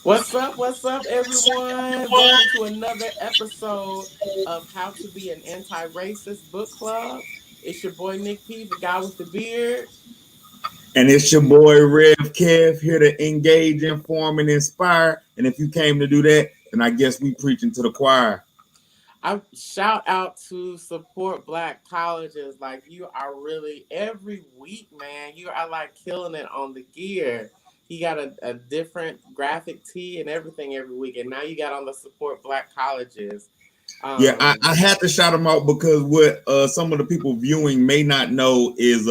What's up, everyone? Welcome to another episode of How to Be an Anti-Racist Book Club. It's your boy Nick P, the guy with the beard. And it's your boy Rev Kev here to engage, inform, and inspire. And if you came to do that, then I guess we preaching to the choir. I shout out to support black colleges. Like you are really every week, man. You are like killing it on the gear. He got a different graphic tee and everything every week, and now you got on the support black colleges. Yeah, I, Um, I had to shout them out because what some of the people viewing may not know is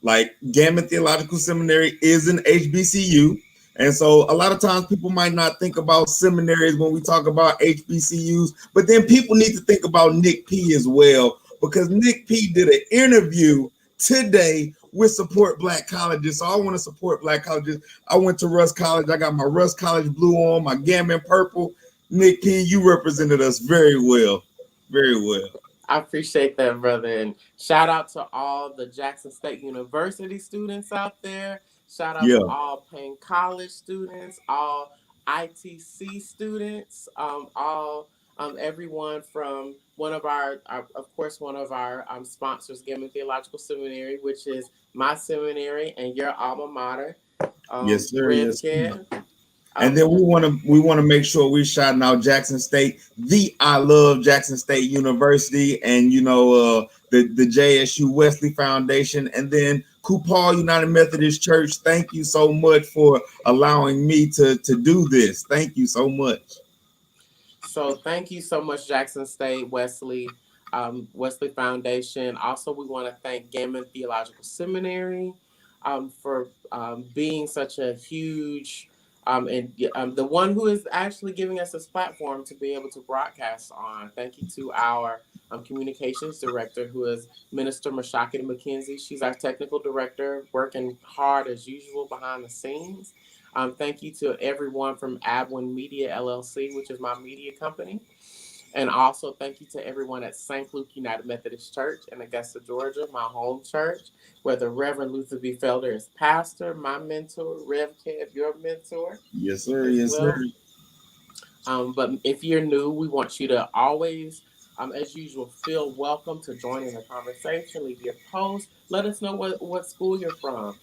like Gammon Theological Seminary is an HBCU. And so a lot of times people might not think about seminaries when we talk about HBCUs, but then people need to think about Nick P as well, because Nick P did an interview today with Support Black Colleges. So I want to support Black colleges. I went to Russ College. I got my Russ College blue on, my Gammon purple. Nick P, you represented us very well. Very well. I appreciate that, brother. And shout out to all the Jackson State University students out there. Shout out to Yeah. all Payne College students, all ITC students, all everyone from of course, one of our sponsors, Gammon Theological Seminary, which is my seminary and your alma mater, Yes, sir. Rev Yes, sir. Ken. And Um, then we want to make sure we're shouting out Jackson State, the I love Jackson State University, and the JSU Wesley Foundation, and then Coupal United Methodist Church. Thank you so much for allowing me to do this. Thank you so much. So thank you so much, Jackson State, Wesley Foundation. Also, we want to thank Gammon Theological Seminary for being such a huge and the one who is actually giving us this platform to be able to broadcast on. Thank you to our communications director, who is Minister Mashaki McKenzie. She's our technical director, working hard as usual behind the scenes. Thank you to everyone from Abwin Media LLC, which is my media company. And also thank you to everyone at St. Luke United Methodist Church in Augusta, Georgia, my home church, where the Reverend Luther B. Felder is pastor, my mentor, Rev Kev, your mentor Yes, sir. as Yes, sir. well. But if you're new, we want you to always, as usual, feel welcome to join in the conversation. Leave your post. Let us know what school you're from.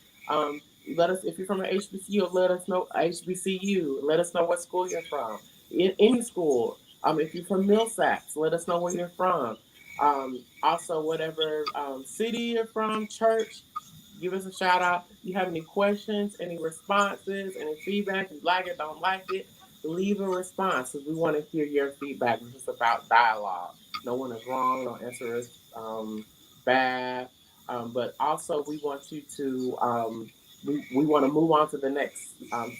Let us, if you're from an HBCU, let us know HBCU. Let us know what school you're from. In any school. If you're from Millsaps, let us know where you're from. Also, whatever city you're from, church, give us a shout out. You have any questions, any responses, any feedback? You like it, don't like it, leave a response because we want to hear your feedback. This is about dialogue. No one is wrong. No answer is bad. But also, we want you to we want to move on to the next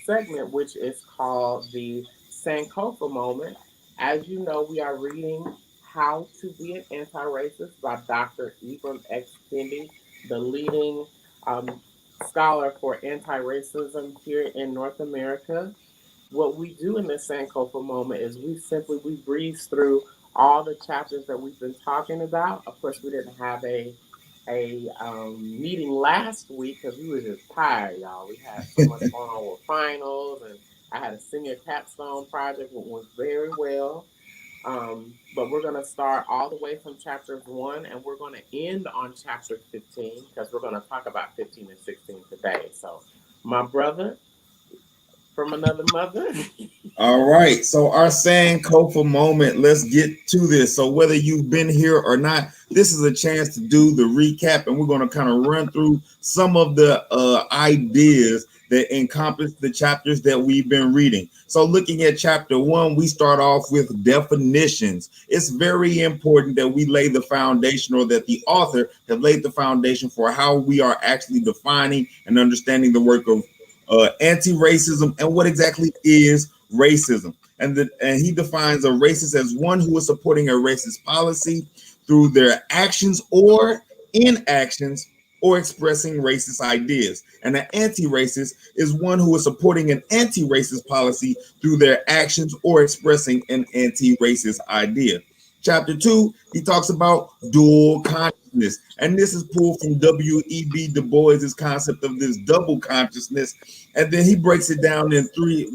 segment, which is called the Sankofa moment. As you know, we are reading How to Be an Anti-Racist by Dr. Ibram X. Kendi, the leading um, scholar for anti-racism here in North America. What we do in this Sankofa moment is we breeze through all the chapters that we've been talking about. Of course, we didn't have a meeting last week because we were just tired, y'all. We had so much going on with finals, and I had a senior capstone project that went very well. But we're going to start all the way from chapters 1, and we're going to end on chapter 15 because we're going to talk about 15 and 16 today. So, my brother from another mother. All right. So our saying Kofa moment, let's get to this. So whether you've been here or not, this is a chance to do the recap, and we're going to kind of run through some of the ideas that encompass the chapters that we've been reading. So looking at chapter 1, we start off with definitions. It's very important that we lay the foundation, or that the author has laid the foundation for how we are actually defining and understanding the work of anti-racism and what exactly is racism. And he defines a racist as one who is supporting a racist policy through their actions or inactions, or expressing racist ideas. And an anti-racist is one who is supporting an anti-racist policy through their actions or expressing an anti-racist idea. Chapter 2, he talks about dual consciousness. And this is pulled from W.E.B. Du Bois's concept of this double consciousness. And then he breaks it down in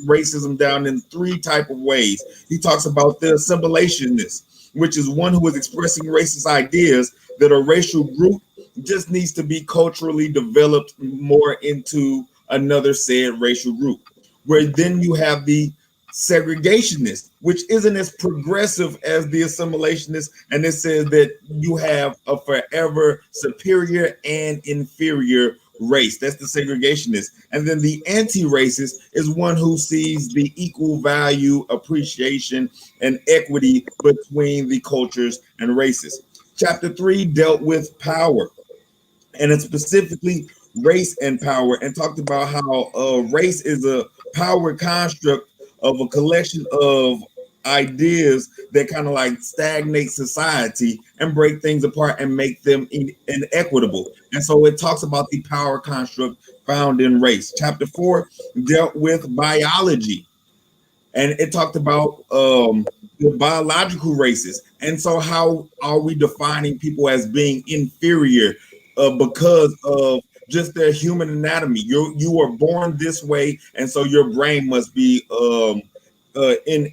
racism down in three type of ways. He talks about the assimilationist, which is one who is expressing racist ideas that a racial group just needs to be culturally developed more into another said racial group. Where then you have the segregationist, which isn't as progressive as the assimilationist, and it says that you have a forever superior and inferior race. That's the segregationist. And then the anti-racist is one who sees the equal value, appreciation, and equity between the cultures and races. Chapter 3 dealt with power, and it's specifically race and power, and talked about how race is a power construct of a collection of ideas that kind of like stagnate society and break things apart and make them inequitable. And so it talks about the power construct found in race. Chapter 4 dealt with biology, and it talked about the biological races. And so how are we defining people as being inferior because of just their human anatomy? You are born this way, and so your brain must be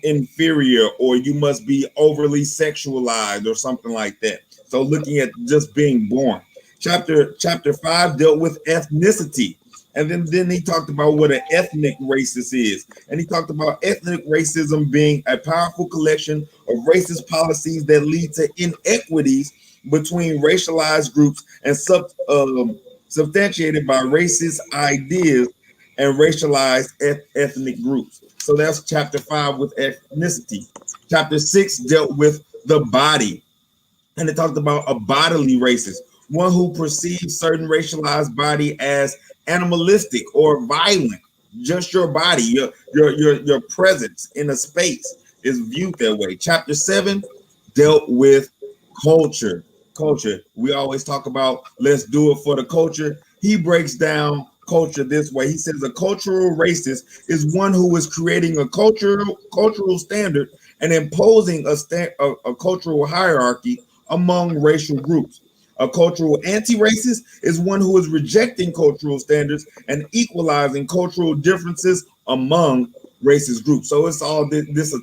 inferior, or you must be overly sexualized or something like that. So looking at just being born. Chapter 5 dealt with ethnicity. And then he talked about what an ethnic racist is. And he talked about ethnic racism being a powerful collection of racist policies that lead to inequities between racialized groups and substantiated by racist ideas and racialized ethnic groups. So that's chapter 5 with ethnicity. Chapter 6 dealt with the body, and it talked about a bodily racist, one who perceives certain racialized body as animalistic or violent. Just your body, your presence in a space is viewed that way. Chapter 7 dealt with culture. We always talk about let's do it for the culture. He breaks down culture this way. He says a cultural racist is one who is creating a cultural standard and imposing a cultural hierarchy among racial groups. A cultural anti-racist is one who is rejecting cultural standards and equalizing cultural differences among racist groups. So it's all this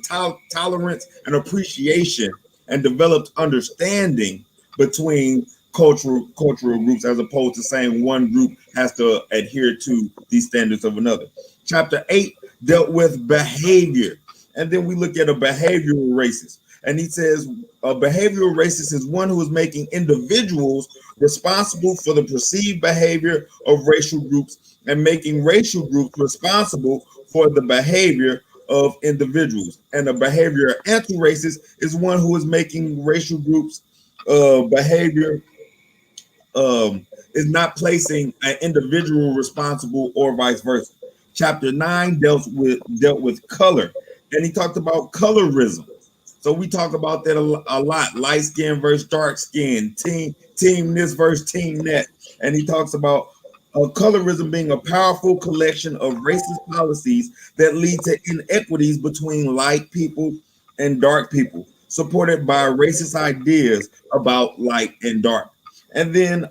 tolerance and appreciation and developed understanding between cultural groups, as opposed to saying one group has to adhere to these standards of another. Chapter 8 dealt with behavior, and then we look at a behavioral racist. And he says a behavioral racist is one who is making individuals responsible for the perceived behavior of racial groups and making racial groups responsible for the behavior of individuals. And a behavior anti-racist is one who is making racial groups behavior is not placing an individual responsible or vice versa. Chapter 9 dealt with color, and he talked about colorism. So we talk about that a lot: light skin versus dark skin, team this versus team that. And he talks about colorism being a powerful collection of racist policies that lead to inequities between light people and dark people, supported by racist ideas about light and dark. And then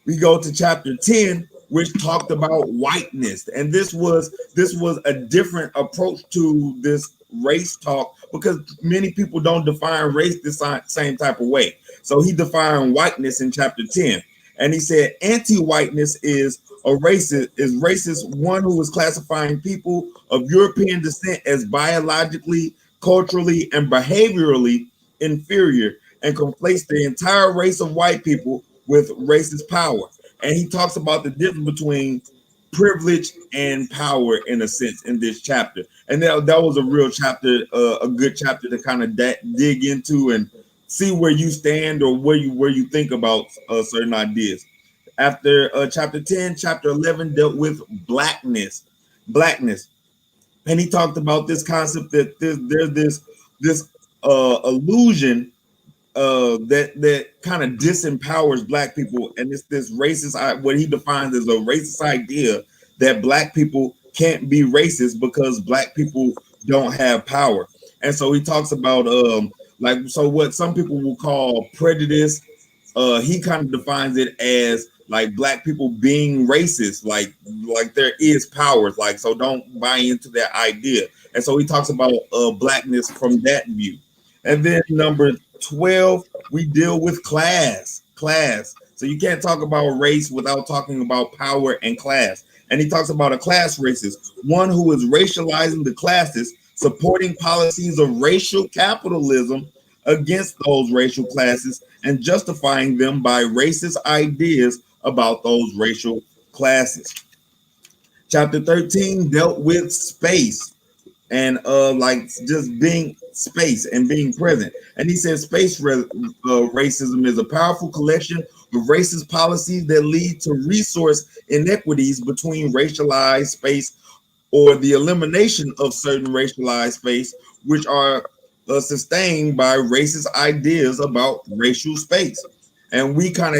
we go to chapter 10, which talked about whiteness. And this was a different approach to this race talk, because many people don't define race the same type of way. So he defined whiteness in chapter 10. And he said anti-whiteness is racist one who is classifying people of European descent as biologically, culturally, and behaviorally inferior, and conflates the entire race of white people with racist power. And he talks about the difference between privilege and power in a sense in this chapter. And that was a real chapter, a good chapter to kind of dig into and see where you stand or where you think about certain ideas. After chapter 10, chapter 11 dealt with blackness. And he talked about this concept that there's this illusion that kind of disempowers black people, and it's this racist, what he defines as a racist idea that black people can't be racist because black people don't have power. And so he talks about like, so what some people will call prejudice, he kind of defines it as like black people being racist, like there is powers, like, so don't buy into that idea. And so he talks about blackness from that view. And then number 12, we deal with class. So you can't talk about race without talking about power and class. And he talks about a class racist, one who is racializing the classes, supporting policies of racial capitalism against those racial classes, and justifying them by racist ideas about those racial classes. Chapter 13 dealt with space and like just being space and being present. And he says racism is a powerful collection of racist policies that lead to resource inequities between racialized space, or the elimination of certain racialized space, which are sustained by racist ideas about racial space. And we can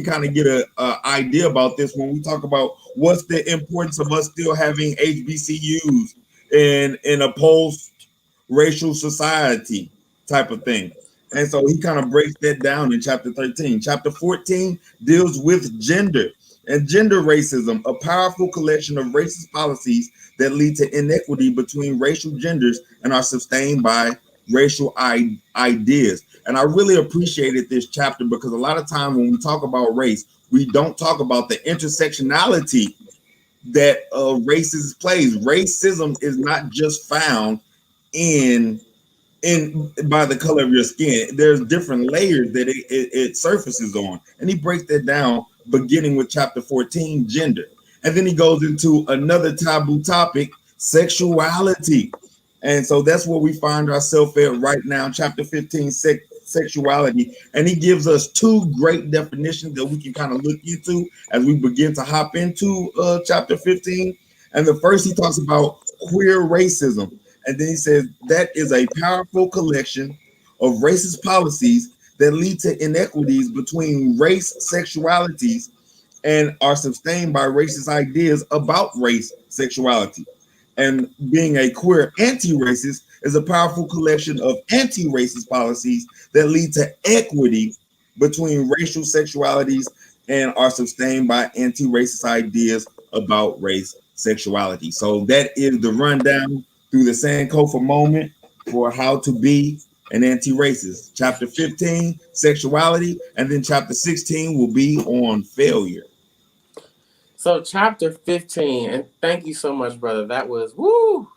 kind of get a idea about this when we talk about what's the importance of us still having HBCUs in a post-racial society type of thing. And so he kind of breaks that down in chapter 13. Chapter 14 deals with gender and gender racism, a powerful collection of racist policies that lead to inequity between racial genders and are sustained by racial ideas. And I really appreciated this chapter because a lot of time when we talk about race, we don't talk about the intersectionality that racism plays. Racism is not just found in by the color of your skin. There's different layers that it surfaces on, and he breaks that down beginning with chapter 14, gender. And then he goes into another taboo topic, sexuality. And so that's where we find ourselves at right now, chapter 15, sexuality. And he gives us two great definitions that we can kind of look into as we begin to hop into chapter 15. And the first, he talks about queer racism. And then he says that is a powerful collection of racist policies that lead to inequities between race sexualities and are sustained by racist ideas about race sexuality. And being a queer anti-racist is a powerful collection of anti-racist policies that lead to equity between racial sexualities and are sustained by anti-racist ideas about race sexuality. So that is the rundown through the Sankofa moment for how to be an anti-racist. Chapter 15, sexuality, and then chapter 16 will be on failure. So chapter 15, and thank you so much, brother. That was woo.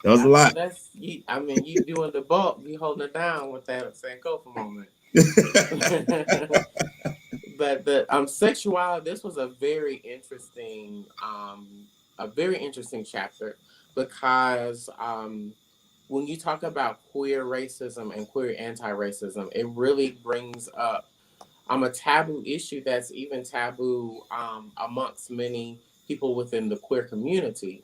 That was a lot. That's you. I mean, you doing the bulk, you holding it down with that Sankofa moment. But the sexuality. This was a very interesting chapter because when you talk about queer racism and queer anti-racism, it really brings up a taboo issue that's even taboo amongst many people within the queer community.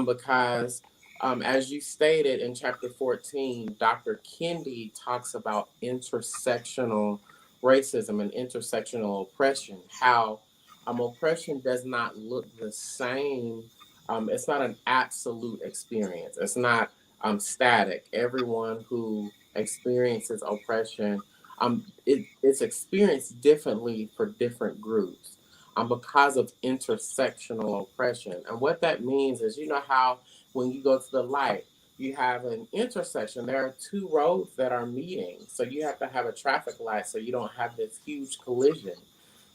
Because as you stated in chapter 14, Dr. Kendi talks about intersectional racism and intersectional oppression, how oppression does not look the same. It's not an absolute experience. It's not static. Everyone who experiences oppression, it's experienced differently for different groups because of intersectional oppression. And what that means is, you know how when you go to the light, you have an intersection. There are two roads that are meeting. So you have to have a traffic light so you don't have this huge collision.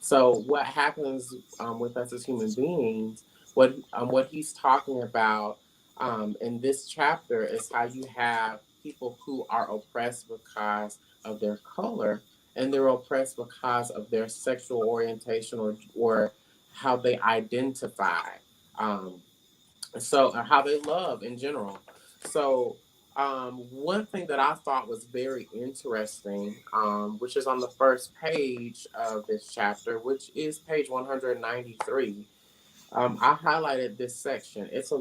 So what happens with us as human beings, what he's talking about in this chapter is how you have people who are oppressed because of their color, and they're oppressed because of their sexual orientation or how they identify. Um, how they love in general. So one thing that I thought was very interesting, which is on the first page of this chapter, which is page 193. I highlighted this section. It's a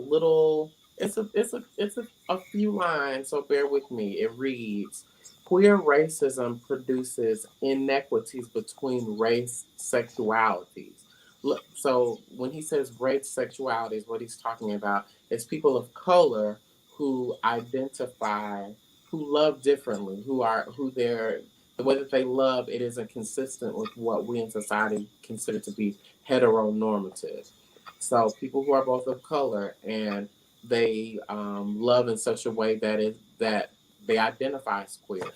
few lines, so bear with me. It reads, queer racism produces inequities between race sexualities. Look, so when he says race sexualities, what he's talking about is people of color who identify who love differently, who they're the way that they love it isn't consistent with what we in society consider to be heteronormative. So people who are both of color and they love in such a way that they identify as queer.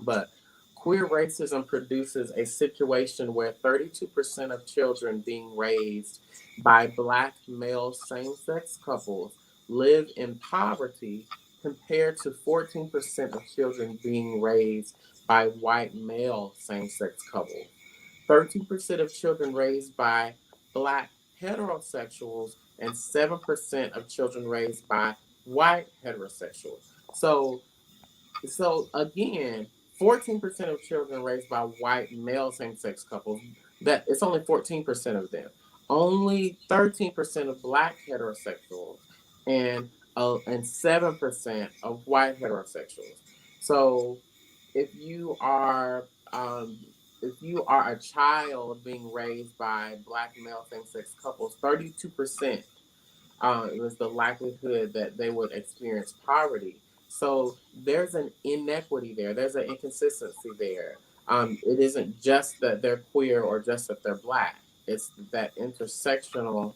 But queer racism produces a situation where 32% of children being raised by black male same sex couples live in poverty compared to 14% of children being raised by white male same sex couples. 13% of children raised by black heterosexuals and 7% of children raised by white heterosexuals. So again, 14% of children raised by white male same-sex couples, that it's only 14% of them. Only 13% of black heterosexuals and 7% of white heterosexuals. So if you are um, if you are a child being raised by black male same-sex couples, 32% it was the likelihood that they would experience poverty. So there's an inequity there. There's an inconsistency there. It isn't just that they're queer or just that they're black. It's that intersectional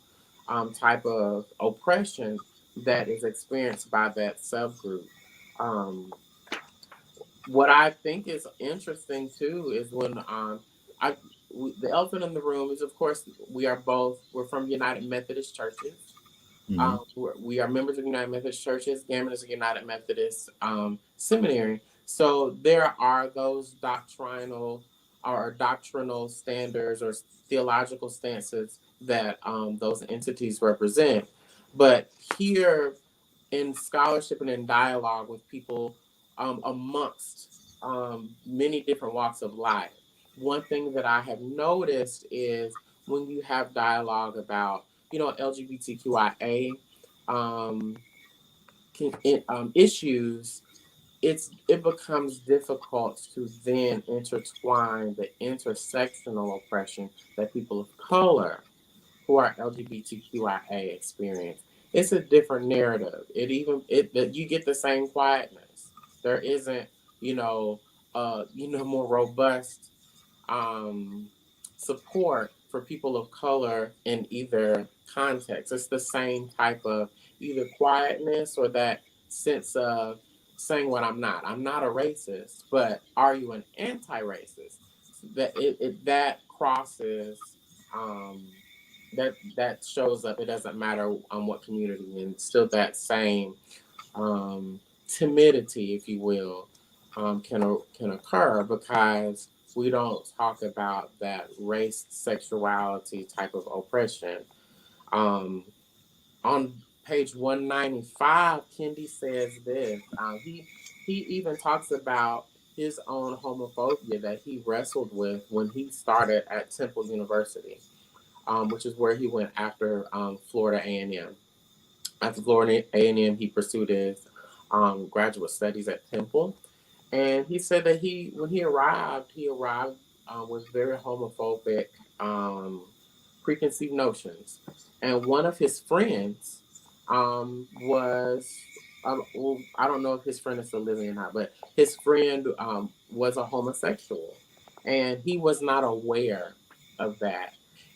type of oppression that is experienced by that subgroup. Um, what I think is interesting too is when I the elephant in the room is, of course, we're from United Methodist churches. Mhm. We are members of United Methodist churches. Gammon is a United Methodist seminary. So there are those doctrinal standards or theological stances that those entities represent. But here in scholarship and in dialogue with people amongst many different walks of life, one thing that I have noticed is when you have dialogue about, LGBTQIA um, issues, it becomes difficult to then intertwine the intersectional oppression that people of color who are LGBTQIA experience. It's a different narrative. That you get the same quietness. There isn't, more robust um, support for people of color in either context. It's the same type of either quietness or that sense of saying what I'm not. I'm not a racist, but are you an anti-racist? That crosses that shows up. It doesn't matter on what community, and still that same timidity, if you will, can occur because we don't talk about that race, sexuality type of oppression. Um, on page 195, Kendi says this. He even talks about his own homophobia that he wrestled with when he started at Temple University, which is where he went after Florida A&M. After Florida A&M, he pursued his graduate studies at Temple, and he said that when he arrived with very homophobic preconceived notions, and one of his friends was. Well, I don't know if his friend is still living or not, but his friend was a homosexual, and he was not aware of that.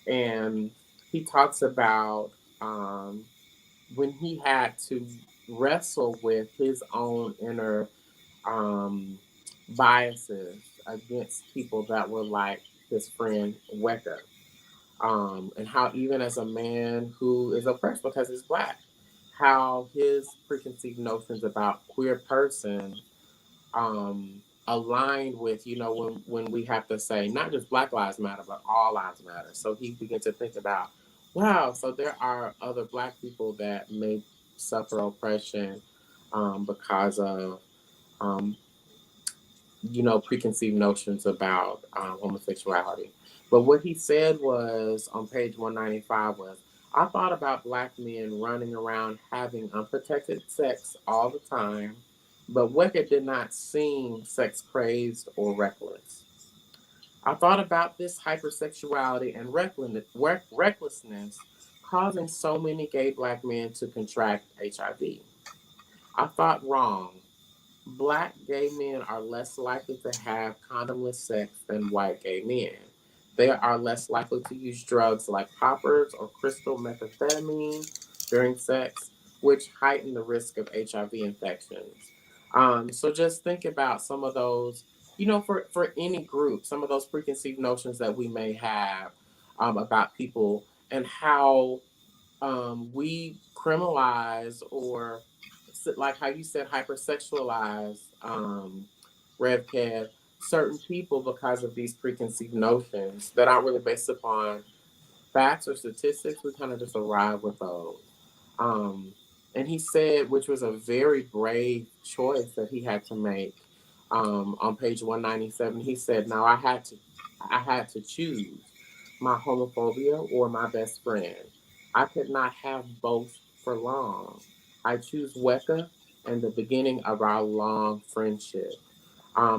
And he talks about when he had to wrestle with his own inner um, biases against people that were like his friend Weka, and how even as a man who is oppressed because he's black, how his preconceived notions about queer persons aligned with, when we have to say not just Black Lives Matter but all lives matter. So he began to think about, wow, so there are other black people that may suffer oppression because of um, preconceived notions about homosexuality. But what he said was on page 195 was, I thought about black men running around having unprotected sex all the time, but Weka did not seem sex crazed or reckless. I thought about this hypersexuality and recklessness causing so many gay black men to contract HIV. I thought wrong, Black gay men are less likely to have condomless sex than white gay men. They are less likely to use drugs like poppers or crystal methamphetamine during sex, which heighten the risk of HIV infections. So just think about some of those, for any group, some of those preconceived notions that we may have about people and how we criminalize or like how you said hypersexualize Rev Kev, certain people because of these preconceived notions that aren't really based upon facts or statistics. We kind of just arrive with those. Um, and he said, which was a very brave choice that he had to make on page 197. He said, "Now I had to choose my homophobia or my best friend. I could not have both for long. I choose Weka and the beginning of our long friendship."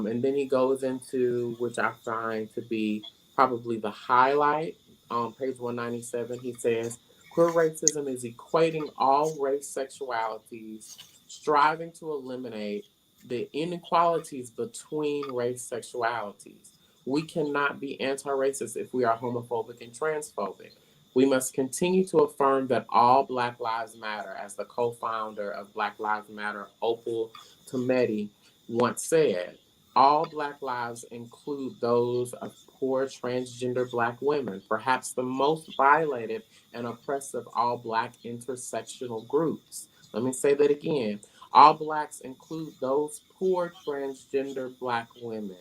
And then he goes into, which I find to be probably the highlight on page 197. He says, "Queer racism is equating all race sexualities, striving to eliminate the inequalities between race sexualities. We cannot be anti racist if we are homophobic and transphobic. We must continue to affirm that all Black Lives Matter," as the co founder of Black Lives Matter, Opal Tometi, once said. "All Black lives include those of poor transgender Black women, perhaps the most violated and oppressed of all Black intersectional groups." Let me say that again. All Blacks include those poor transgender Black women,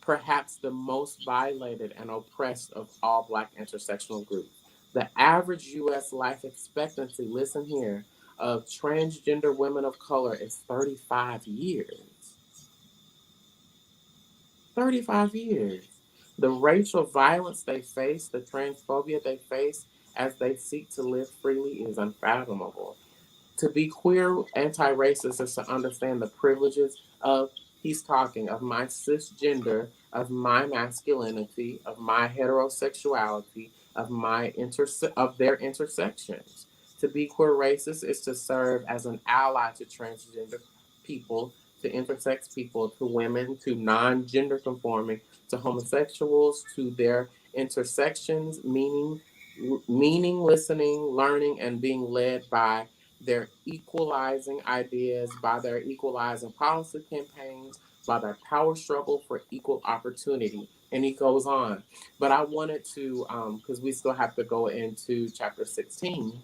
perhaps the most violated and oppressed of all Black intersectional groups. The average U.S. life expectancy, listen here, of transgender women of color is 35 years. 35 years. The racial violence they face, the transphobia they face as they seek to live freely is unfathomable. To be queer anti-racist is to understand the privileges of, he's talking of my cisgender, of my masculinity, of my heterosexuality, of of their intersections. To be queer racist is to serve as an ally to transgender people, to intersex people, to women, to non-gender conforming, to homosexuals, to their intersections, meaning, listening, learning, and being led by their equalizing ideas, by their equalizing policy campaigns, by their power struggle for equal opportunity. And he goes on. But I wanted to, because we still have to go into chapter 16.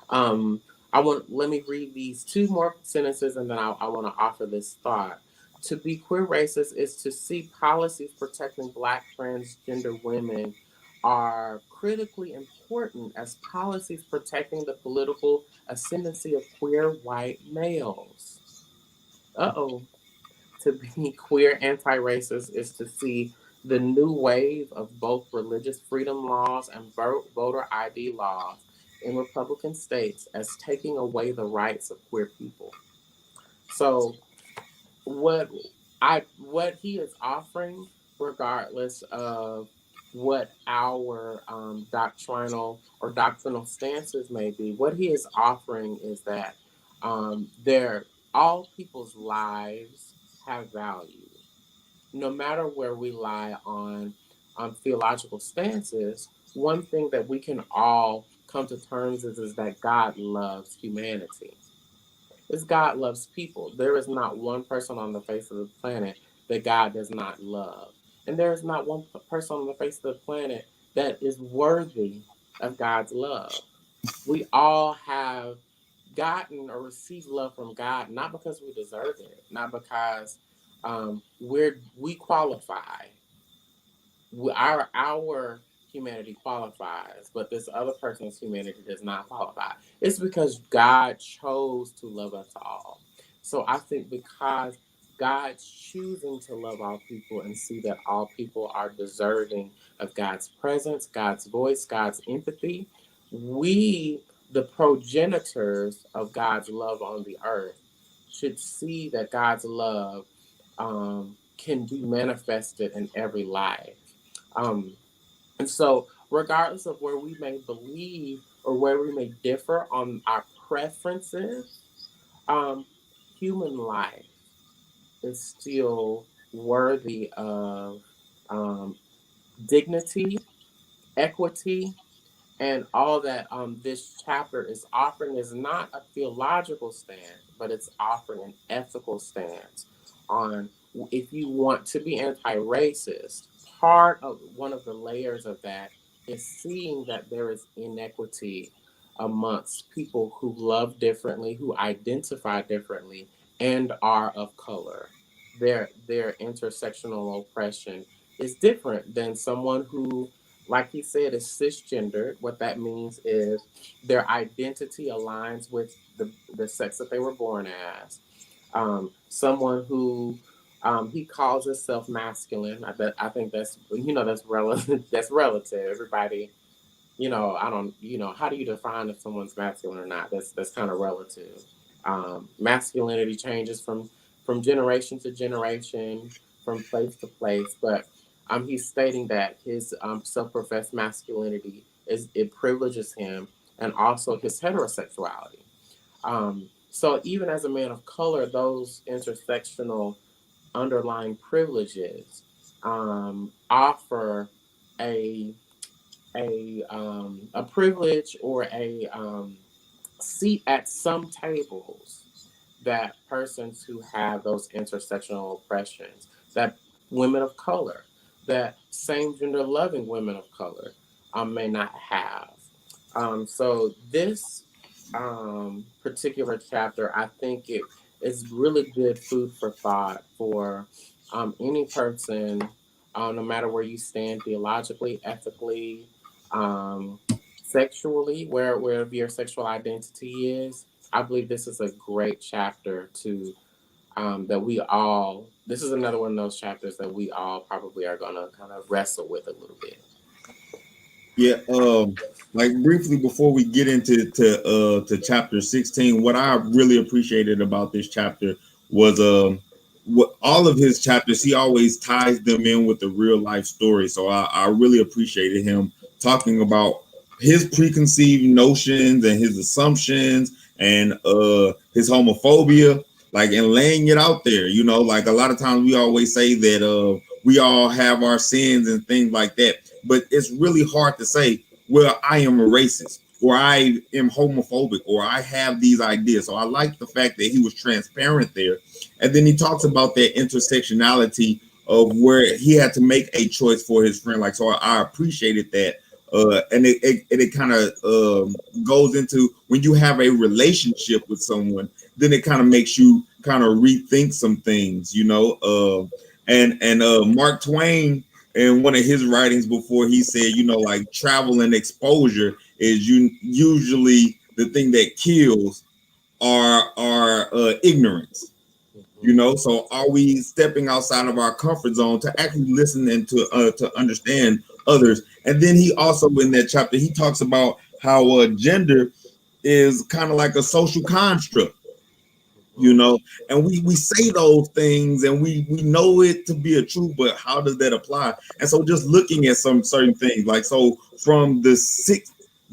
Um, let me read these two more sentences and then I want to offer this thought. To be queer racist is to see policies protecting Black transgender women are critically important as policies protecting the political ascendancy of queer white males. Uh oh. To be queer anti racist is to see the new wave of both religious freedom laws and voter ID laws in Republican states as taking away the rights of queer people. So what what he is offering, regardless of what our doctrinal stances may be, what he is offering is that there all people's lives have value, no matter where we lie on theological stances. One thing that we can all come to terms is that God loves humanity. Is God loves people. There is not one person on the face of the planet that God does not love. And there is not one person on the face of the planet that is worthy of God's love. We all have gotten or received love from God, not because we deserve it, not because we qualify. Our humanity qualifies, but this other person's humanity does not qualify. It's because God chose to love us all. So I think because God's choosing to love all people and see that all people are deserving of God's presence, God's voice, God's empathy, we, the progenitors of God's love on the earth, should see that God's love can be manifested in every life. Um, and so, regardless of where we may believe or where we may differ on our preferences, um, human life is still worthy of dignity, equity, and all that this chapter is offering is not a theological stance, but it's offering an ethical stance on if you want to be anti-racist. Part of one of the layers of that is seeing that there is inequity amongst people who love differently, who identify differently, and are of color. Their intersectional oppression is different than someone who, like he said, is cisgendered. What that means is their identity aligns with the sex that they were born as. Someone who he calls himself masculine. I think that's that's relative. That's relative. Everybody, I don't, how do you define if someone's masculine or not? That's kind of relative. Masculinity changes from generation to generation, from place to place, but he's stating that his self-professed masculinity it privileges him, and also his heterosexuality. So even as a man of color, those intersectional underlying privileges offer a a privilege or a seat at some tables that persons who have those intersectional oppressions, that women of color, that same gender loving women of color may not have. So this particular chapter, I think it is really good food for thought for any person, no matter where you stand theologically, ethically, um, sexually, wherever your sexual identity is. I believe this is a great chapter to that we all. This is another one of those chapters that we all probably are gonna kind of wrestle with a little bit. Yeah, like briefly before we get into to chapter 16, what I really appreciated about this chapter was what all of his chapters, he always ties them in with a real life story. So I really appreciated him talking about his preconceived notions and his assumptions and his homophobia, like, and laying it out there. Like a lot of times we always say that we all have our sins and things like that, but it's really hard to say, well, I am a racist, or I am homophobic, or I have these ideas. So I like the fact that he was transparent there. And then he talks about that intersectionality of where he had to make a choice for his friend. Like, so I appreciated that. And it kind of goes into when you have a relationship with someone, then it kind of makes you kind of rethink some things, and Mark Twain, in one of his writings before, he said, like, travel and exposure is usually the thing that kills our ignorance. So are we stepping outside of our comfort zone to actually listen and to understand others? And then he also, in that chapter, he talks about how gender is kind of like a social construct. And we say those things and we know it to be a truth, but how does that apply? And so just looking at some certain things, like, so from the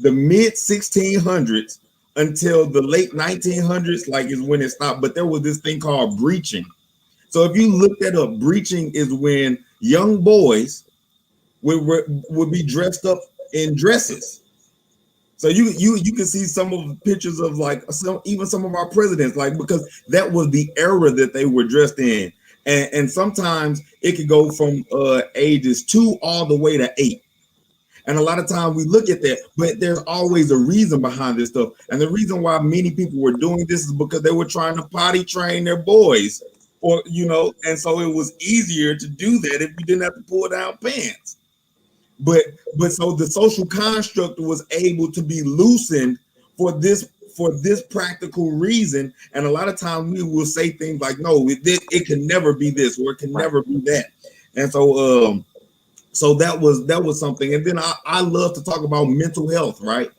mid 1600s until the late 1900s, like, is when it stopped. But there was this thing called breaching. So if you look that up, breaching is when young boys would be dressed up in dresses. So you can see some of the pictures of, like, some of our presidents, like, because that was the era that they were dressed in, and sometimes it could go from ages 2 all the way to 8. And a lot of times we look at that, but there's always a reason behind this stuff. And the reason why many people were doing this is because they were trying to potty train their boys, and so it was easier to do that if you didn't have to pull down pants. But so the social construct was able to be loosened for this practical reason. And a lot of times we will say things like, no, it can never be this, or it can never be that. And so so that was something. And then I love to talk about mental health, right?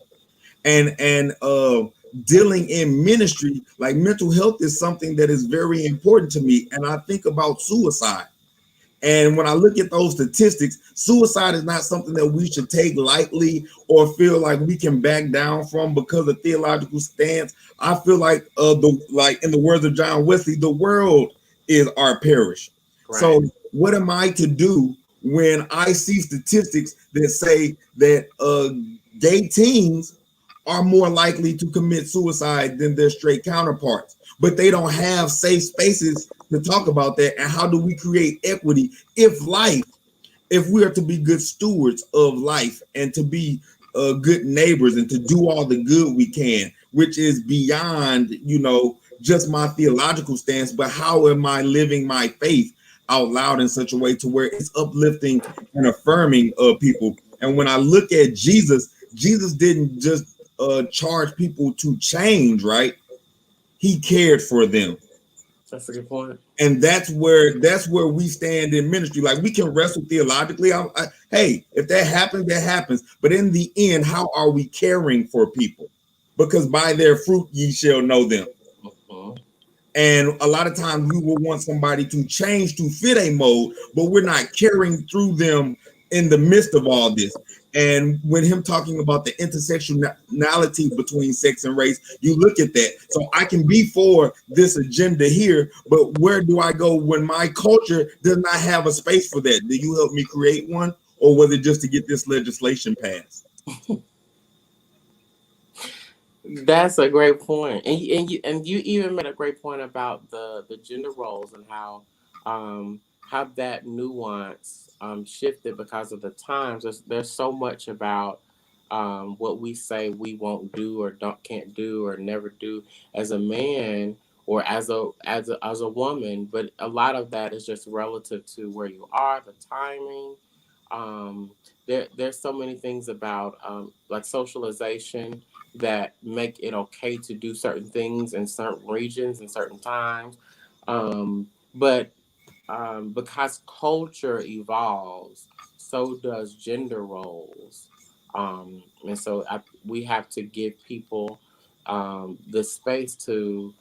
And dealing in ministry, like, mental health is something that is very important to me. And I think about suicide. And when I look at those statistics, suicide is not something that we should take lightly or feel like we can back down from because of theological stance. I feel like in the words of John Wesley, the world is our parish. Right. So what am I to do when I see statistics that say that gay teens are more likely to commit suicide than their straight counterparts, but they don't have safe spaces to talk about that? And how do we create equity if we are to be good stewards of life and to be good neighbors and to do all the good we can, which is beyond, just my theological stance, but how am I living my faith out loud in such a way to where it's uplifting and affirming of people? And when I look at Jesus didn't just charge people to change, right? He cared for them. That's a good point. And that's where we stand in ministry. Like, we can wrestle theologically. Hey, if that happens, that happens. But in the end, how are we caring for people? Because by their fruit ye shall know them. And a lot of times we will want somebody to change to fit a mold, but we're not caring through them in the midst of all this. And when him talking about the intersectionality between sex and race, you look at that. So I can be for this agenda here, but where do I go when my culture does not have a space for that? Do you help me create one, or was it just to get this legislation passed? That's a great point. And you even made a great point about the gender roles and how that nuance shifted because of the times. There's so much about what we say we won't do or can't do or never do as a man or as a woman, but a lot of that is just relative to where you are, the timing. There's so many things about like socialization that make it okay to do certain things in certain regions and certain times. But because culture evolves, so does gender roles. And so we have to give people the space to,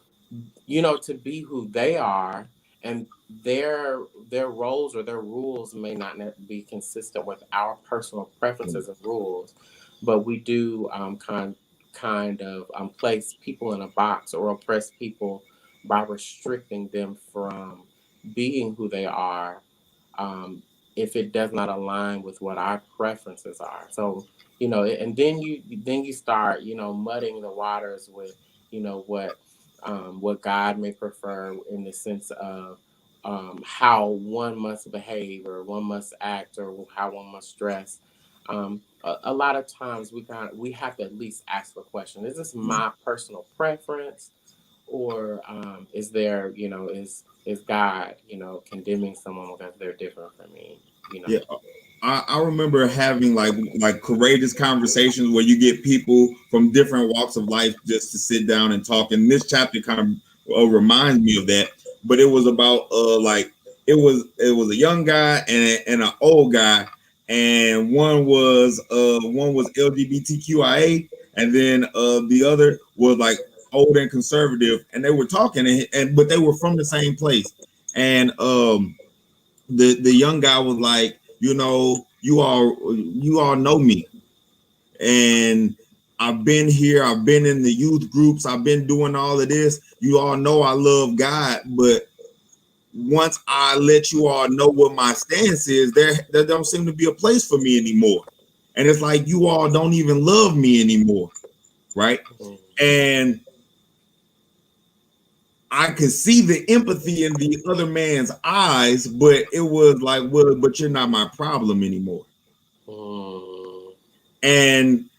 to be who they are, and their roles or their rules may not be consistent with our personal preferences and rules, but we do kind of place people in a box or oppress people by restricting them from being who they are, if it does not align with what our preferences are. So, and then you start, muddying the waters with, what God may prefer in the sense of how one must behave or one must act or how one must dress. A lot of times we have to at least ask the question: is this my personal preference, or is there, is God, condemning someone because they're different from me? Yeah. I remember having like courageous conversations where you get people from different walks of life just to sit down and talk. And this chapter kind of reminds me of that. But it was about it was a young guy and an old guy, and one was LGBTQIA, and then the other was like old and conservative, and they were talking but they were from the same place. And the young guy was like, you all know me, and I've been here, I've been in the youth groups, I've been doing all of this. You all know I love God, but once I let you all know what my stance is, there don't seem to be a place for me anymore. And it's like, you all don't even love me anymore, right? And I could see the empathy in the other man's eyes, but it was like, well, but you're not my problem anymore. And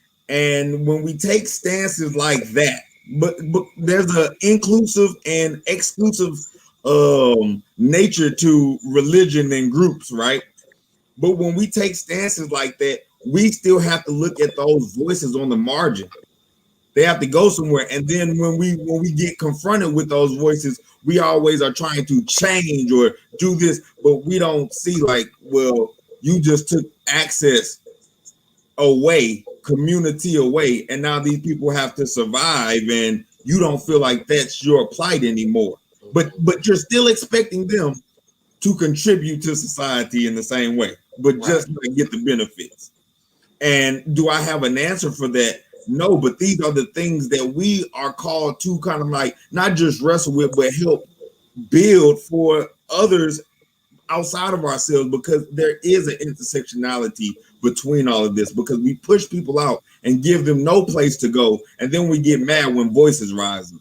when we take stances like that, but there's an inclusive and exclusive nature to religion and groups, right? But when we take stances like that, we still have to look at those voices on the margin. They have to go somewhere. And then when we get confronted with those voices, we always are trying to change or do this, but we don't see like, well, you just took access away, community away, and now these people have to survive, and you don't feel like that's your plight anymore. But you're still expecting them to contribute to society in the same way, but just not get the benefits. And do I have an answer for that? No, but these are the things that we are called to kind of like not just wrestle with, but help build for others outside of ourselves, because there is an intersectionality between all of this, because we push people out and give them no place to go, and then we get mad when voices rise.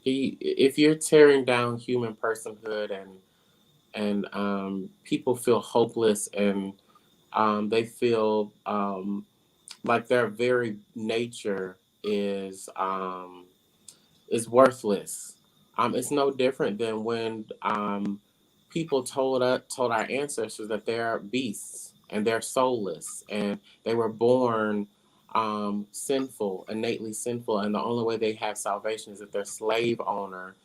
If you're tearing down human personhood and people feel hopeless and they feel like their very nature is worthless. It's no different than when people told our ancestors that they're beasts and they're soulless and they were born sinful, innately sinful, and the only way they have salvation is if their slave owner,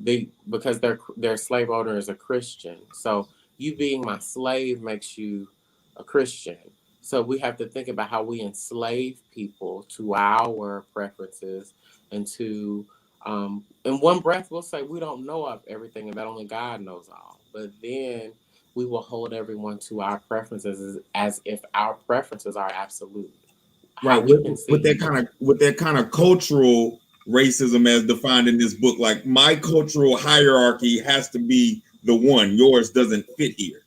because their slave owner is a Christian. So you being my slave makes you a Christian. So we have to think about how we enslave people to our preferences and to, in one breath, we'll say we don't know of everything and that only God knows all. But then we will hold everyone to our preferences as if our preferences are absolute. Right. With that kind of cultural racism as defined in this book, like my cultural hierarchy has to be the one. Yours doesn't fit here.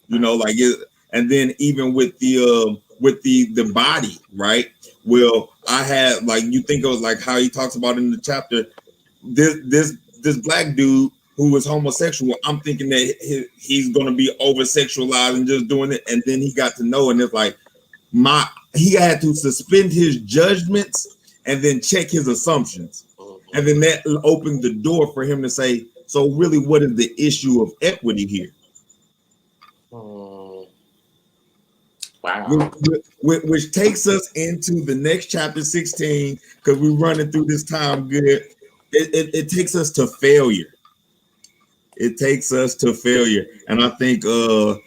You know, like it. And then even with the body, right? Well, I had, like, you think of like how he talks about in the chapter, this black dude who was homosexual. I'm thinking that he's going to be over sexualized and just doing it. And then he got to know, and it's like he had to suspend his judgments and then check his assumptions. And then that opened the door for him to say, so really, what is the issue of equity here? Wow. Which takes us into the next chapter 16, because we're running through this time good. It takes us to failure. It takes us to failure. And I think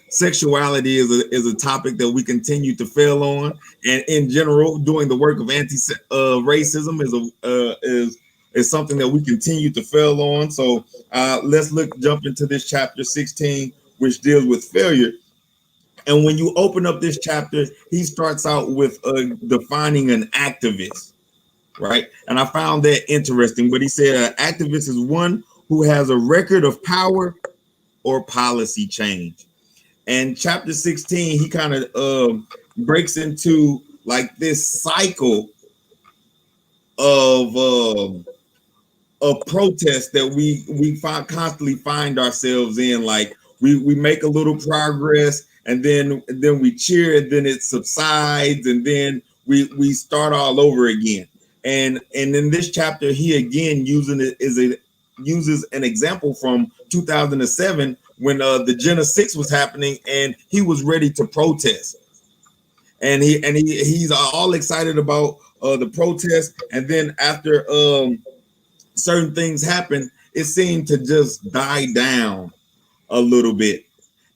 sexuality is a topic that we continue to fail on. And in general, doing the work of anti-racism is something that we continue to fail on. So let's jump into this chapter 16, which deals with failure. And when you open up this chapter, he starts out with defining an activist, right? And I found that interesting. But he said an activist is one who has a record of power or policy change. And chapter 16, he kind of breaks into like this cycle of protest that we constantly find ourselves in. Like we make a little progress, and then we cheer, and then it subsides, and then we start all over again. And in this chapter, he again uses an example from 2007 when the Jena 6 was happening, and he was ready to protest. And he's all excited about the protest, and then after certain things happen, it seemed to just die down a little bit.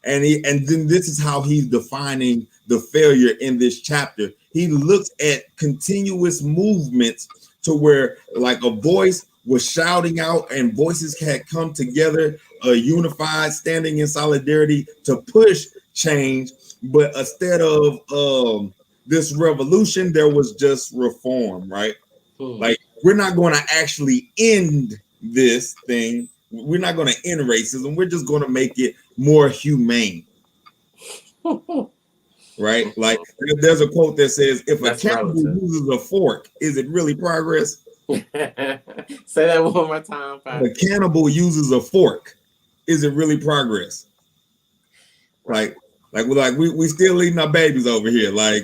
And then this is how he's defining the failure in this chapter. He looks at continuous movements to where like a voice was shouting out and voices had come together, unified, standing in solidarity to push change. But instead of this revolution, there was just reform, right? Like, we're not going to actually end this thing. We're not going to end racism. We're just going to make it more humane. Right? Like, there's a quote that says, if a cannibal uses a fork, is it really progress? Say that one more time. If a cannibal uses a fork, is it really progress? Like we still eating our babies over here. Like,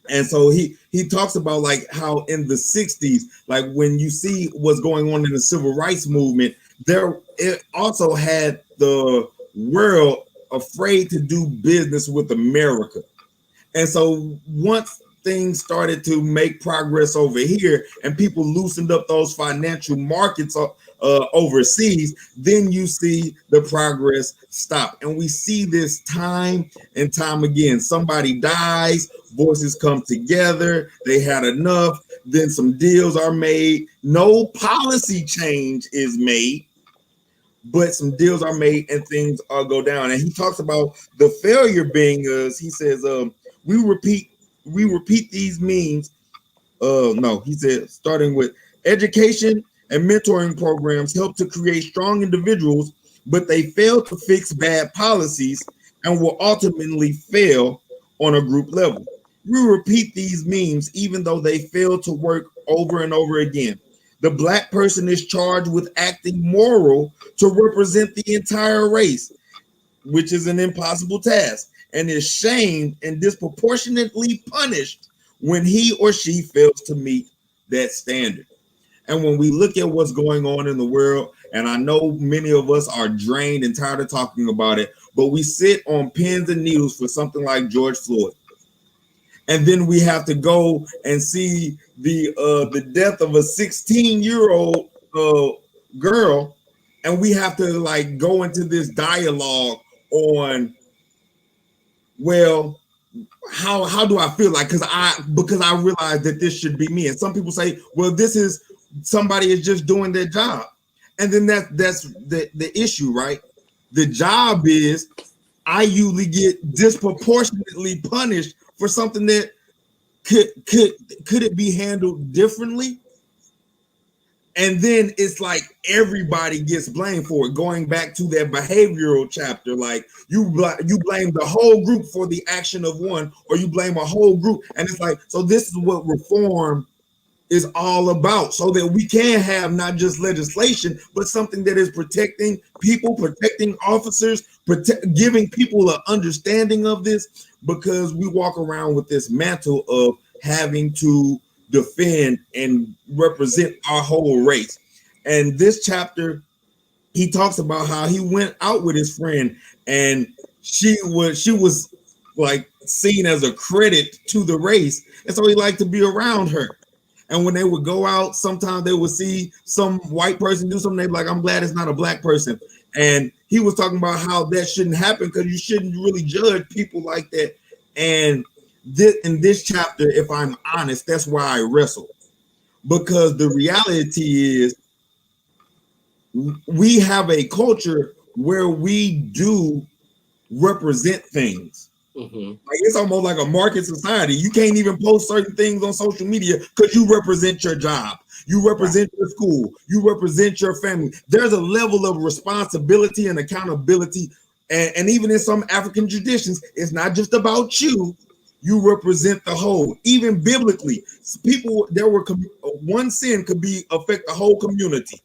and so he talks about like how in the 60s, like when you see what's going on in the civil rights movement, it also had the world afraid to do business with America. And so once things started to make progress over here and people loosened up those financial markets overseas, then you see the progress stop. And we see this time and time again. Somebody dies, voices come together, they had enough, then some deals are made, no policy change is made, but some deals are made and things go down. And he talks about the failure being he says, we repeat these means. No, he said, starting with education and mentoring programs help to create strong individuals, but they fail to fix bad policies and will ultimately fail on a group level. We repeat these memes even though they fail to work over and over again. The black person is charged with acting moral to represent the entire race, which is an impossible task, and is shamed and disproportionately punished when he or she fails to meet that standard. And when we look at what's going on in the world, and I know many of us are drained and tired of talking about it, but we sit on pins and needles for something like George Floyd. And then we have to go and see the death of a 16-year-old girl, and we have to like go into this dialogue on, well, how do I feel like, because I realize that this should be me. And some people say, well, this is somebody is just doing their job. And then that's the issue, right? The job is I usually get disproportionately punished for something that could it be handled differently? And then it's like everybody gets blamed for it. Going back to that behavioral chapter, like you blame the whole group for the action of one, or you blame a whole group, and it's like, so this is what reform is all about, so that we can have not just legislation, but something that is protecting people, protecting officers, giving people an understanding of this, because we walk around with this mantle of having to defend and represent our whole race. And this chapter, he talks about how he went out with his friend, and she was like seen as a credit to the race, and so he liked to be around her. And when they would go out, sometimes they would see some white person do something. They'd be like, I'm glad it's not a black person. And he was talking about how that shouldn't happen, because you shouldn't really judge people like that. And in this chapter, if I'm honest, that's why I wrestle. Because the reality is, we have a culture where we do represent things. Mm-hmm. Like, it's almost like a market society. You can't even post certain things on social media because you represent your job, you represent your school, you represent your family. There's a level of responsibility and accountability. And even in some African traditions, it's not just about you. You represent the whole. Even biblically, one sin could be affect the whole community.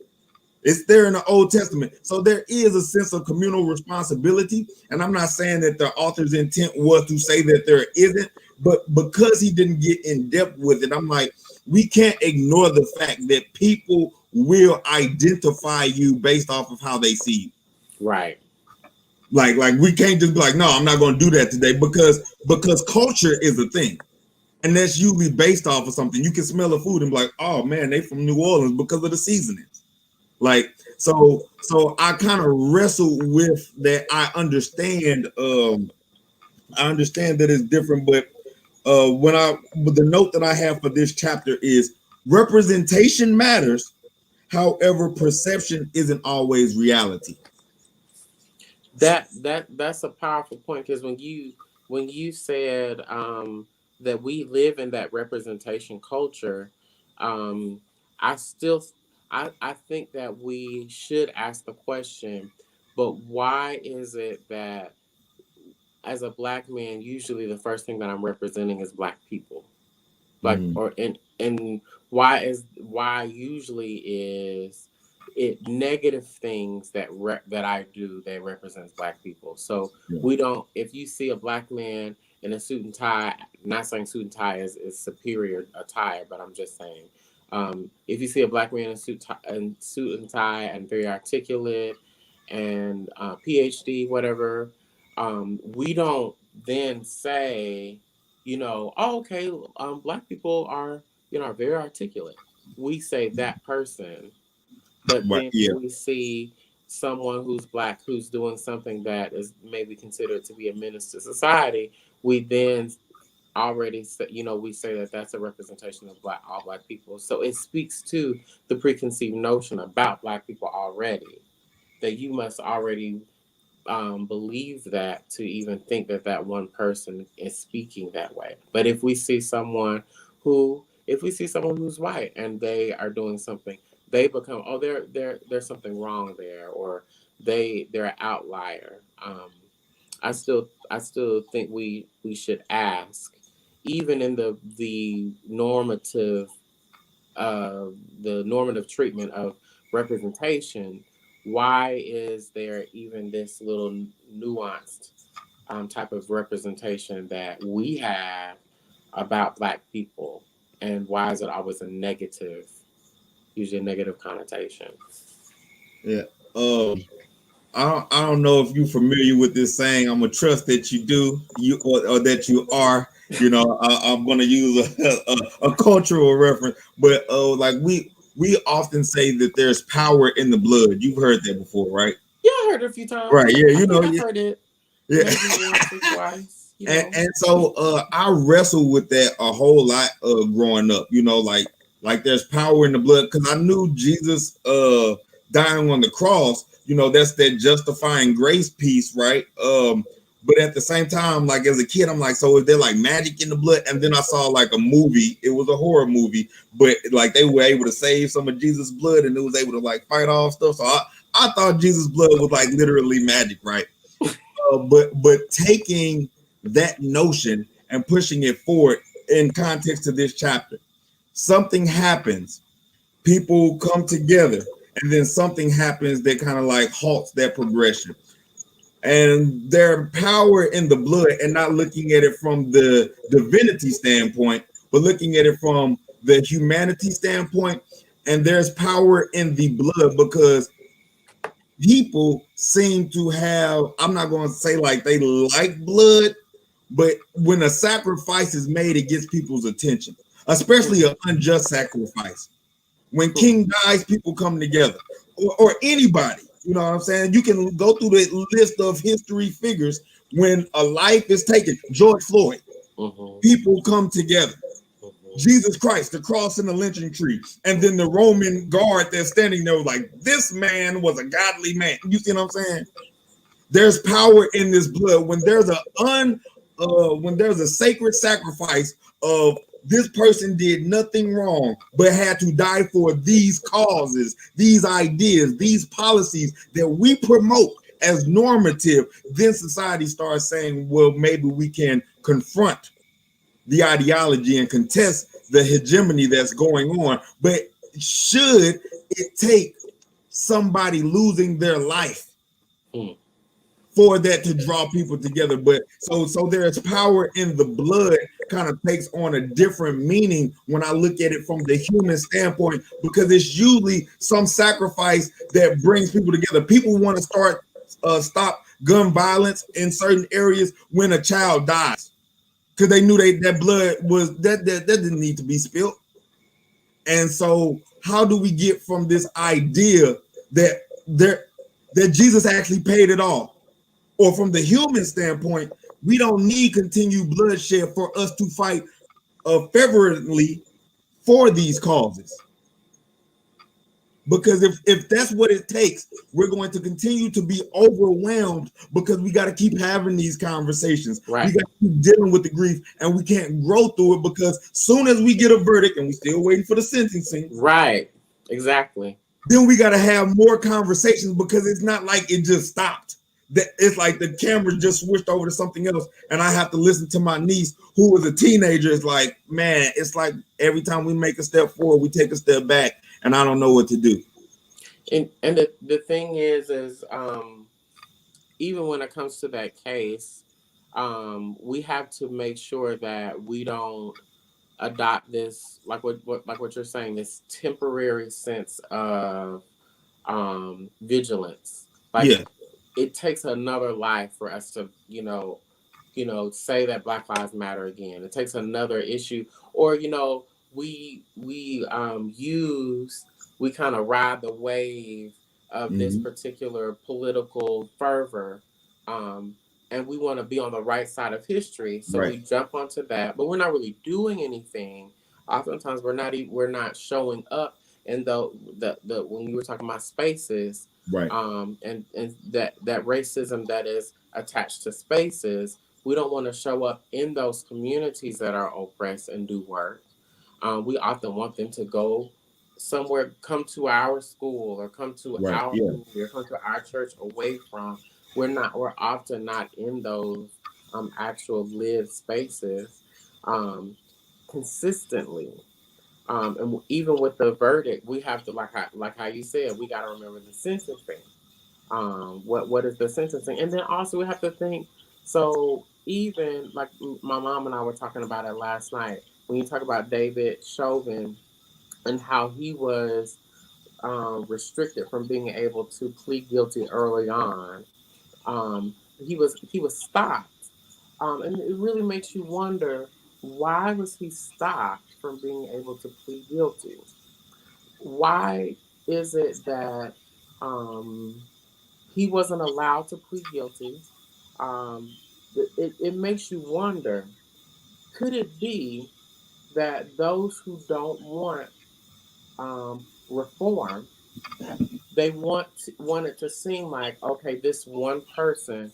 It's there in the Old Testament. So there is a sense of communal responsibility. And I'm not saying that the author's intent was to say that there isn't, but because he didn't get in depth with it, I'm like, we can't ignore the fact that people will identify you based off of how they see you. Right. Like we can't just be like, no, I'm not going to do that today, because culture is a thing. And that's usually based off of something. You can smell the food and be like, oh man, they from New Orleans because of the seasonings. Like, so I kind of wrestle with that. I understand that it's different, but but the note that I have for this chapter is representation matters. However, perception isn't always reality. That's a powerful point, because when you said that we live in that representation culture, um, I still I think that we should ask the question, but why is it that as a black man, usually the first thing that I'm representing is black people? Like, Mm-hmm. or and why usually is it negative things that I do that represents black people. So Yeah. we don't, if you see a black man in a suit and tie, not saying suit and tie is superior attire, but I'm just saying, if you see a black man in suit and tie and very articulate and PhD whatever, we don't then say, oh, okay, black people are, are very articulate. We say that person, but But then yeah, when we see someone who's black who's doing something that is maybe considered to be a menace to society, we then already say, we say that that's a representation of all black people. So it speaks to the preconceived notion about black people already, that you must already believe that to even think that that one person is speaking that way. But if we see someone who's white and they are doing something, they become, oh, there's something wrong there, or they're an outlier. I still think we should ask, even in uh, the normative treatment of representation, why is there even this little nuanced type of representation that we have about Black people, and why is it always usually a negative connotation? Yeah. I don't know if you're familiar with this saying. I'm gonna trust that you do, or that you are. I'm gonna use a cultural reference, but like we often say that there's power in the blood. You've heard that before, right? Yeah, I heard it a few times. Right. Yeah. I think I've Yeah. heard it Yeah. maybe once or twice. And so I wrestled with that a whole lot growing up. Like there's power in the blood, because I knew Jesus dying on the cross. That's that justifying grace piece, right? But at the same time, like as a kid, I'm like, so is there like magic in the blood? And then I saw like a movie. It was a horror movie, but like they were able to save some of Jesus' blood, and it was able to like fight off stuff. So I thought Jesus' blood was like literally magic, right? But taking that notion and pushing it forward in context to this chapter, something happens, people come together, and then something happens that kind of like halts that progression. And their power in the blood, and not looking at it from the divinity standpoint, but looking at it from the humanity standpoint. And there's power in the blood because people seem to have, I'm not going to say like they like blood, but when a sacrifice is made, it gets people's attention, especially an unjust sacrifice. When King dies, people come together, or anybody. You know what I'm saying? You can go through the list of history figures. When a life is taken, George Floyd, people come together. Jesus Christ, the cross and the lynching tree, and then the Roman guard that's standing there was like, this man was a godly man. You see what I'm saying? There's power in this blood. When there's a sacred sacrifice of this person did nothing wrong but had to die for these causes, these ideas, these policies that we promote as normative, then society starts saying, well, maybe we can confront the ideology and contest the hegemony that's going on. But should it take somebody losing their life for that to draw people together? But so there's power in the blood, kind of takes on a different meaning when I look at it from the human standpoint, because it's usually some sacrifice that brings people together. People want to stop gun violence in certain areas when a child dies, because they knew that blood was that didn't need to be spilled. And so how do we get from this idea that Jesus actually paid it all? Or from the human standpoint, we don't need continued bloodshed for us to fight fervently for these causes. Because if that's what it takes, we're going to continue to be overwhelmed, because we got to keep having these conversations. Right. We got to keep dealing with the grief, and we can't grow through it, because soon as we get a verdict, and we're still waiting for the sentencing. Right. Exactly. Then we got to have more conversations, because it's not like it just stopped. That it's like the camera just switched over to something else, and I have to listen to my niece, who was a teenager. It's like, man, it's like every time we make a step forward, we take a step back, and I don't know what to do. And the thing is even when it comes to that case, we have to make sure that we don't adopt this, like what you're saying, this temporary sense of vigilance. Like, yeah. It takes another life for us to, say that Black Lives Matter again. It takes another issue, or we kind of ride the wave of this particular political fervor, and we want to be on the right side of history, so we jump onto that, but we're not really doing anything. Oftentimes, we're not showing up. And when you were talking about spaces, Right. And that racism that is attached to spaces, we don't want to show up in those communities that are oppressed and do work. We often want them to go somewhere, come to our school or come to Right. our Yeah. community or come to our church away from. We're often not in those actual lived spaces consistently. And even with the verdict, we have to, like how you said, we got to remember the sentencing. What is the sentencing? And then also we have to think. So even like my mom and I were talking about it last night. When you talk about David Chauvin and how he was restricted from being able to plead guilty early on, he was stopped, and it really makes you wonder, why was he stopped from being able to plead guilty? Why is it that um, he wasn't allowed to plead guilty? Um, it makes you wonder, could it be that those who don't want reform, they want it to seem like, okay, this one person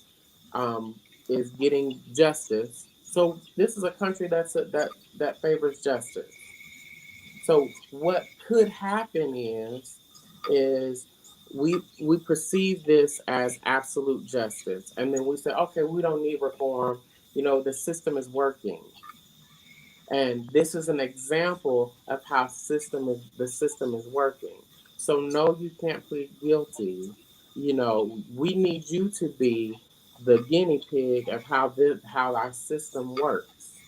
um, is getting justice. So this is a country that favors justice. So what could happen is we perceive this as absolute justice, and then we say, okay, we don't need reform. The system is working, and this is an example of how the system is working. So no, you can't plead guilty. We need you to be the guinea pig of how our system works,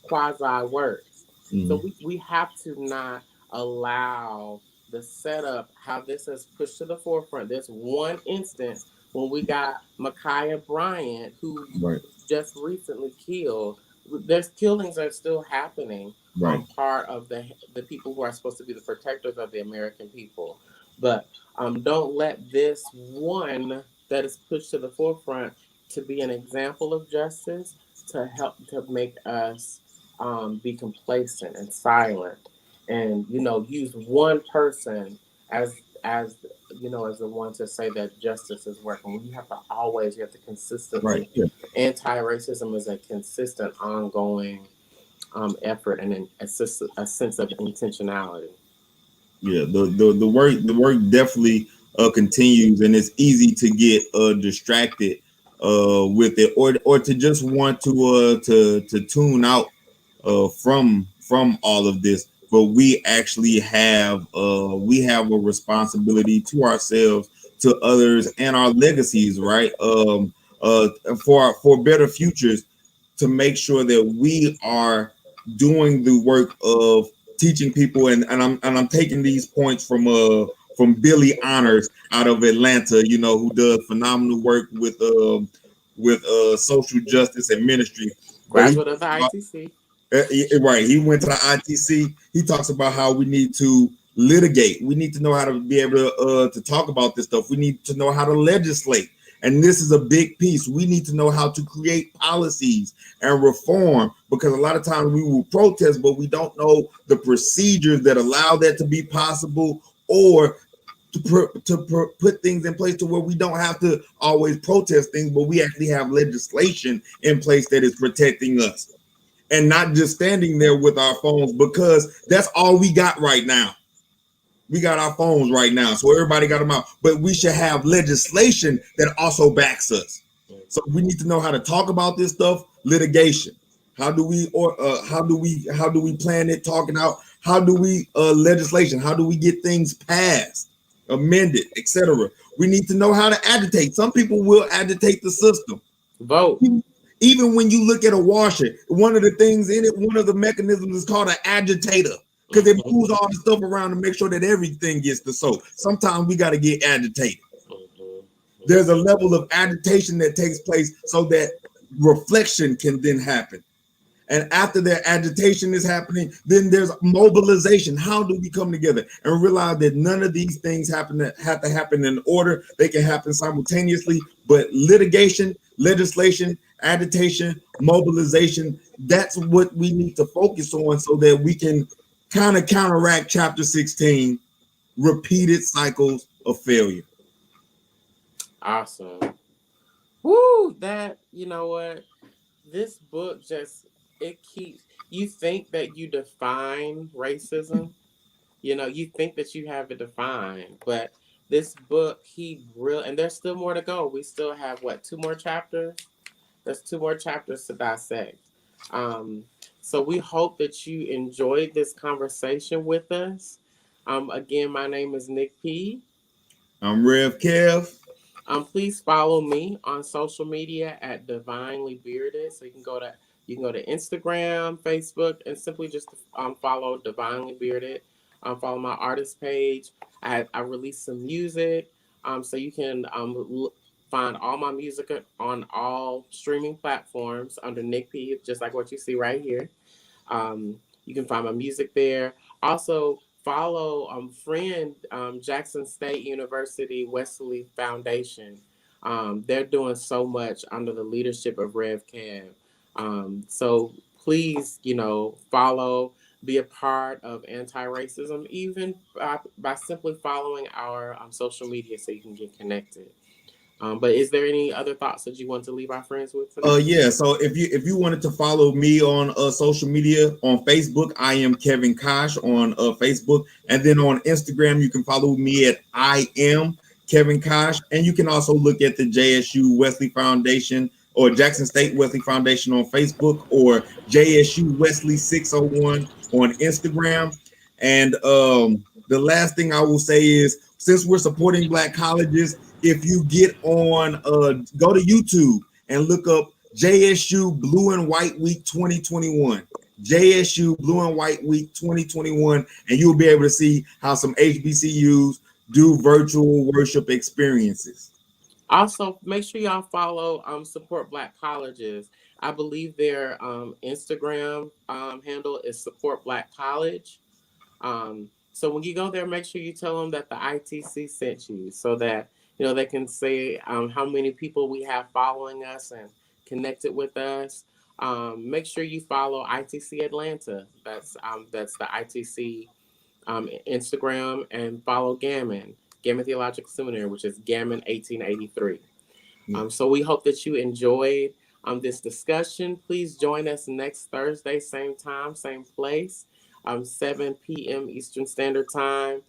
quasi works. So Mhm. we have to not allow the setup, how this has pushed to the forefront. There's one instance when we got Ma'Khia Bryant, who Right. was just recently killed. There's killings are still happening Right. on part of the people who are supposed to be the protectors of the American people. But don't let this one that is pushed to the forefront to be an example of justice to help to make us be complacent and silent, and use one person as the one to say that justice is working. You have to Right. consistently, Yeah. anti-racism is a consistent ongoing effort and a sense of intentionality. Yeah. The work definitely continues, and it's easy to get distracted with it, or to just want to tune out from all of this. But we have a responsibility to ourselves, to others, and our legacies, right? For better futures, to make sure that we are doing the work of teaching people. And I'm taking these points from Billy Honors out of Atlanta, who does phenomenal work with social justice and ministry. But he Graduate of the ITC. right, he went to the ITC. He talks about how we need to litigate. We need to know how to be able to talk about this stuff. We need to know how to legislate. And this is a big piece. We need to know how to create policies and reform, because a lot of times we will protest, but we don't know the procedures that allow that to be possible, or put things in place to where we don't have to always protest things, but we actually have legislation in place that is protecting us, and not just standing there with our phones, because that's all we got right now. We got our phones right now, so everybody got them out. But we should have legislation that also backs us. So we need to know how to talk about this stuff. Litigation. How do we plan it? Talking out. How do we legislation? How do we get things passed, amended, etc.? We need to know how to agitate. Some people will agitate the system. Vote. Even when you look at a washer, one of the things in it, one of the mechanisms is called an agitator, because it moves all the stuff around to make sure that everything gets the soap. Sometimes we got to get agitated. There's a level of agitation that takes place so that reflection can then happen. And after that agitation is happening, then there's mobilization. How do we come together and realize that none of these things have to happen in order? They can happen simultaneously, but litigation, legislation, agitation, mobilization, that's what we need to focus on, so that we can kind of counteract chapter 16, repeated cycles of failure. Awesome. Woo! That, you know what? This book just, it keeps, you think that you define racism. You know, you think that you have it defined, but this book, and there's still more to go. We still have what, two more chapters? There's two more chapters to dissect. Um, so we hope that you enjoyed this conversation with us. Again, my name is Nick P. I'm Rev Kev. Please follow me on social media at Divinely Bearded. So you can go to Instagram, Facebook, and simply just follow Divinely Bearded. Follow my artist page. I release some music, so you can find all my music on all streaming platforms under Nick P, just like what you see right here. You can find my music there. Also, follow friend Jackson State University Wesley Foundation. They're doing so much under the leadership of Rev Cab. So please, follow, be a part of anti-racism, even by simply following our social media so you can get connected. But is there any other thoughts that you want to leave our friends with tonight? Yeah. So if you wanted to follow me on social media on Facebook, I am Kevin Kosh on Facebook, and then on Instagram you can follow me at I am Kevin Kosh, and you can also look at the JSU Wesley Foundation or Jackson State Wesley Foundation on Facebook, or JSU Wesley 601 on Instagram. And the last thing I will say is, since we're supporting Black colleges, if you get on, go to YouTube and look up JSU Blue and White Week 2021. JSU Blue and White Week 2021, and you'll be able to see how some HBCUs do virtual worship experiences. Also, make sure y'all follow Support Black Colleges. I believe their Instagram handle is Support Black College. So when you go there, make sure you tell them that the ITC sent you, so that they can say how many people we have following us and connected with us. Make sure you follow ITC Atlanta. That's the ITC Instagram, and follow Gammon Theological Seminary, which is Gammon 1883. So we hope that you enjoyed this discussion. Please join us next Thursday, same time, same place, 7 p.m. Eastern Standard Time.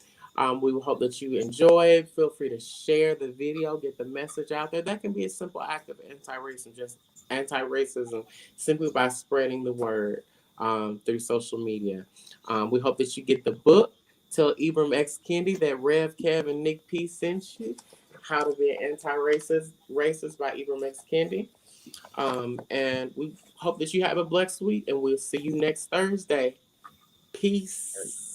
We hope that you enjoy. Feel free to share the video, get the message out there. That can be a simple act of anti-racism, simply by spreading the word through social media. We hope that you get the book. Tell Ibram X. Kendi that Rev, Kev, and Nick P sent you. How to Be an Anti-Racist by Ibram X. Kendi. And we hope that you have a blessed week, and we'll see you next Thursday. Peace.